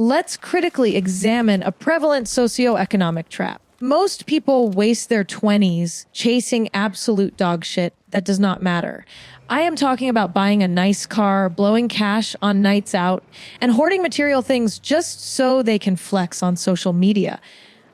Let's critically examine a prevalent socioeconomic trap. Most people waste their 20s chasing absolute dog shit that does not matter. I am talking about buying a nice car, blowing cash on nights out, and hoarding material things just so they can flex on social media.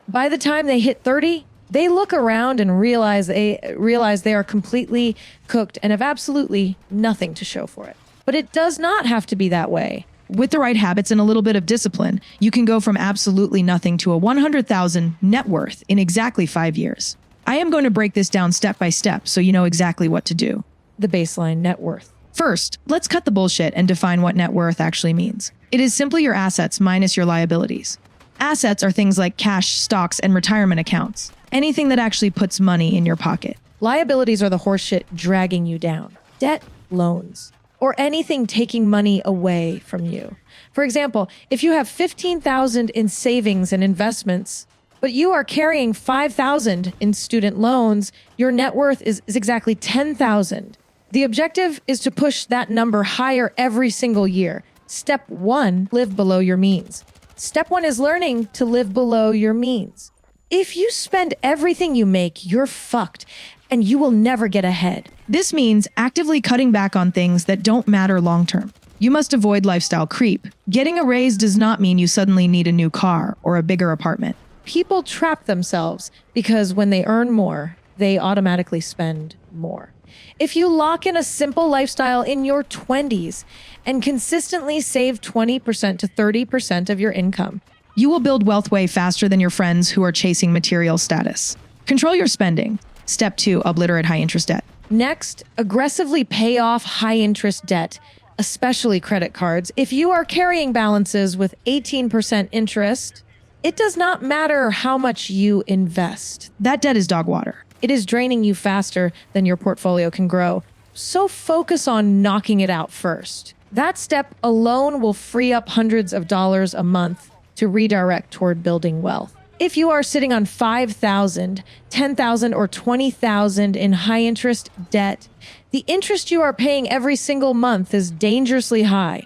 By the time they hit 30, they look around and realize they are completely cooked and have absolutely nothing to show for it. But it does not have to be that way. With the right habits and a little bit of discipline, you can go from absolutely nothing to a 100,000 net worth in exactly 5 years. I am going to break this down step by step so you know exactly what to do. The baseline net worth. First, let's cut the bullshit and define what net worth actually means. It is simply your assets minus your liabilities. Assets are things like cash, stocks, and retirement accounts. Anything that actually puts money in your pocket. Liabilities are the horseshit dragging you down. Debt, loans, or anything taking money away from you. For example, if you have $15,000 in savings and investments, but you are carrying $5,000 in student loans, your net worth is exactly $10,000. The objective is to push that number higher every single year. Step 1, live below your means. Step 1 is learning to live below your means. If you spend everything you make, you're fucked, and you will never get ahead. This means actively cutting back on things that don't matter long term. You must avoid lifestyle creep. Getting a raise does not mean you suddenly need a new car or a bigger apartment. People trap themselves because when they earn more, they automatically spend more. If you lock in a simple lifestyle in your 20s and consistently save 20% to 30% of your income, you will build wealth way faster than your friends who are chasing material status. Control your spending. Step 2, obliterate high interest debt. Next, aggressively pay off high interest debt, especially credit cards. If you are carrying balances with 18% interest, it does not matter how much you invest. That debt is dog water. It is draining you faster than your portfolio can grow. So focus on knocking it out first. That step alone will free up hundreds of dollars a month to redirect toward building wealth. If you are sitting on $5,000, $10,000, or $20,000 in high interest debt, the interest you are paying every single month is dangerously high.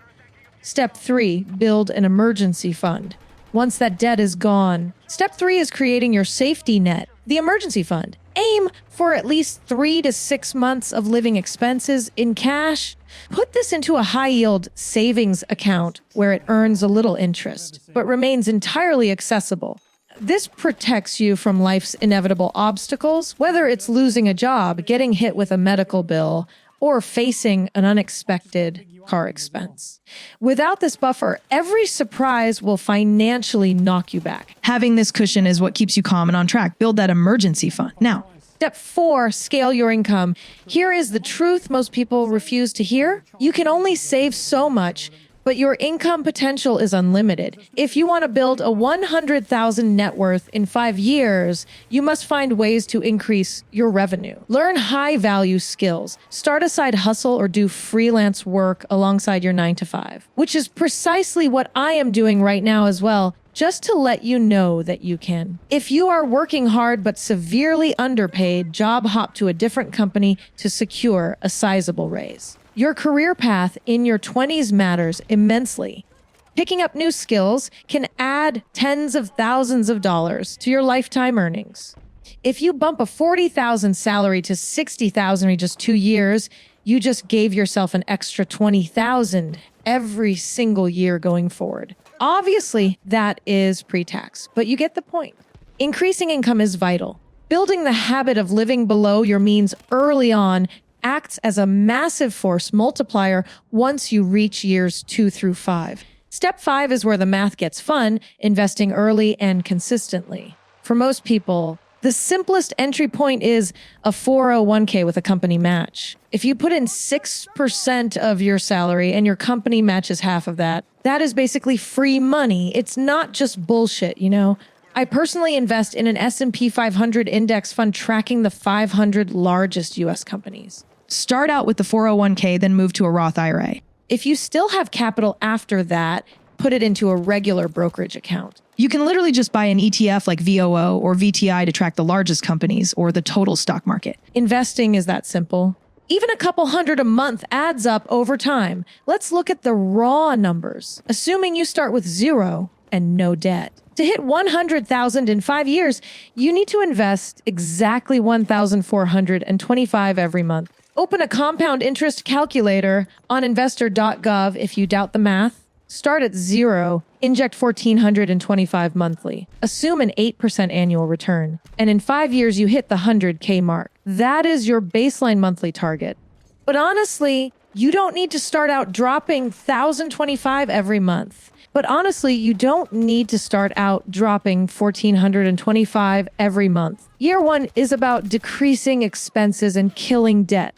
Step 3, build an emergency fund. Once that debt is gone, step 3 is creating your safety net, the emergency fund. Aim for at least 3 to 6 months of living expenses in cash. Put this into a high-yield savings account where it earns a little interest, but remains entirely accessible. This protects you from life's inevitable obstacles, whether it's losing a job, getting hit with a medical bill, or facing an unexpected car expense. Without this buffer, every surprise will financially knock you back. Having this cushion is what keeps you calm and on track. Build that emergency fund. Now, Step 4, scale your income. Here is the truth most people refuse to hear. You can only save so much, but your income potential is unlimited. If you want to build a 100,000 net worth in 5 years, you must find ways to increase your revenue. Learn high-value skills. Start a side hustle or do freelance work alongside your 9 to 5, which is precisely what I am doing right now as well, just to let you know that you can. If you are working hard but severely underpaid, job hop to a different company to secure a sizable raise. Your career path in your 20s matters immensely. Picking up new skills can add tens of thousands of dollars to your lifetime earnings. If you bump a $40,000 salary to $60,000 in just 2 years, you just gave yourself an extra $20,000 every single year going forward. Obviously, that is pre-tax, but you get the point. Increasing income is vital. Building the habit of living below your means early on acts as a massive force multiplier once you reach years 2 through 5. Step 5 is where the math gets fun, investing early and consistently. For most people, the simplest entry point is a 401k with a company match. If you put in 6% of your salary and your company matches half of that, that is basically free money. It's not just bullshit, you know? I personally invest in an S&P 500 index fund tracking the 500 largest US companies. Start out with the 401k, then move to a Roth IRA. If you still have capital after that, put it into a regular brokerage account. You can literally just buy an ETF like VOO or VTI to track the largest companies or the total stock market. Investing is that simple. Even a couple hundred a month adds up over time. Let's look at the raw numbers, assuming you start with zero and no debt. To hit 100,000 in 5 years, you need to invest exactly 1,425 every month. Open a compound interest calculator on investor.gov if you doubt the math. Start at zero, inject 1,425 monthly. Assume an 8% annual return. And in 5 years, you hit the 100K mark. That is your baseline monthly target. But honestly, you don't need to start out dropping 1,025 every month. But honestly, you don't need to start out dropping 1,425 every month. Year one is about decreasing expenses and killing debt.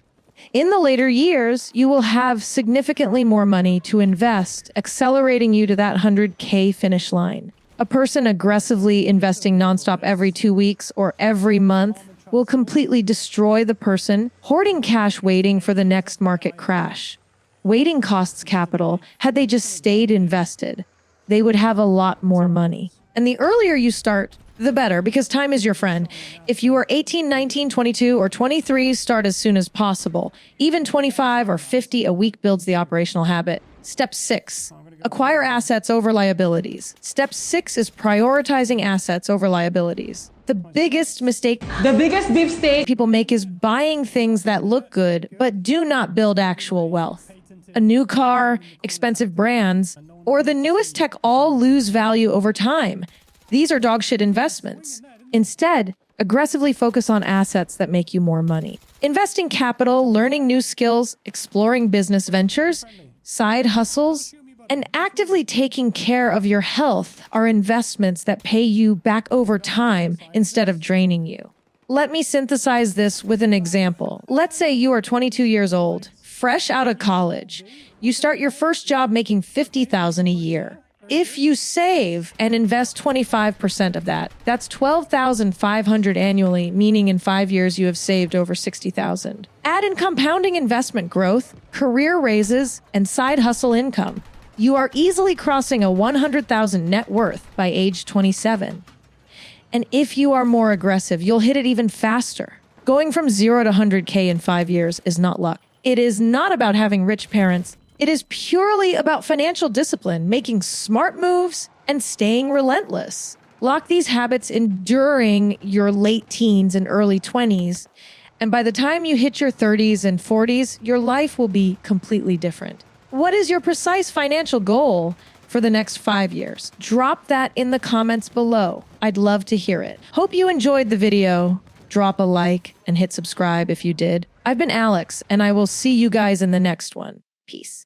In the later years, you will have significantly more money to invest, accelerating you to that 100K finish line. A person aggressively investing nonstop every 2 weeks or every month will completely destroy the person hoarding cash waiting for the next market crash. Waiting costs capital. Had they just stayed invested, they would have a lot more money. And the earlier you start, the better, because time is your friend. If you are 18, 19, 22, or 23, start as soon as possible. Even 25 or 50 a week builds the operational habit. Step 6, acquire assets over liabilities. Step 6 is prioritizing assets over liabilities. The biggest mistake people make is buying things that look good, but do not build actual wealth. A new car, expensive brands, or the newest tech all lose value over time. These are dogshit investments. Instead, aggressively focus on assets that make you more money. Investing capital, learning new skills, exploring business ventures, side hustles, and actively taking care of your health are investments that pay you back over time instead of draining you. Let me synthesize this with an example. Let's say you are 22 years old, fresh out of college. You start your first job making $50,000 a year. If you save and invest 25% of that, that's $12,500 annually, meaning in 5 years you have saved over $60,000. Add in compounding investment growth, career raises, and side hustle income. You are easily crossing a $100,000 net worth by age 27. And if you are more aggressive, you'll hit it even faster. Going from 0 to 100K in 5 years is not luck. It is not about having rich parents. It is purely about financial discipline, making smart moves, and staying relentless. Lock these habits in during your late teens and early 20s, and by the time you hit your 30s and 40s, your life will be completely different. What is your precise financial goal for the next 5 years? Drop that in the comments below. I'd love to hear it. Hope you enjoyed the video. Drop a like and hit subscribe if you did. I've been Alex, and I will see you guys in the next one. Peace.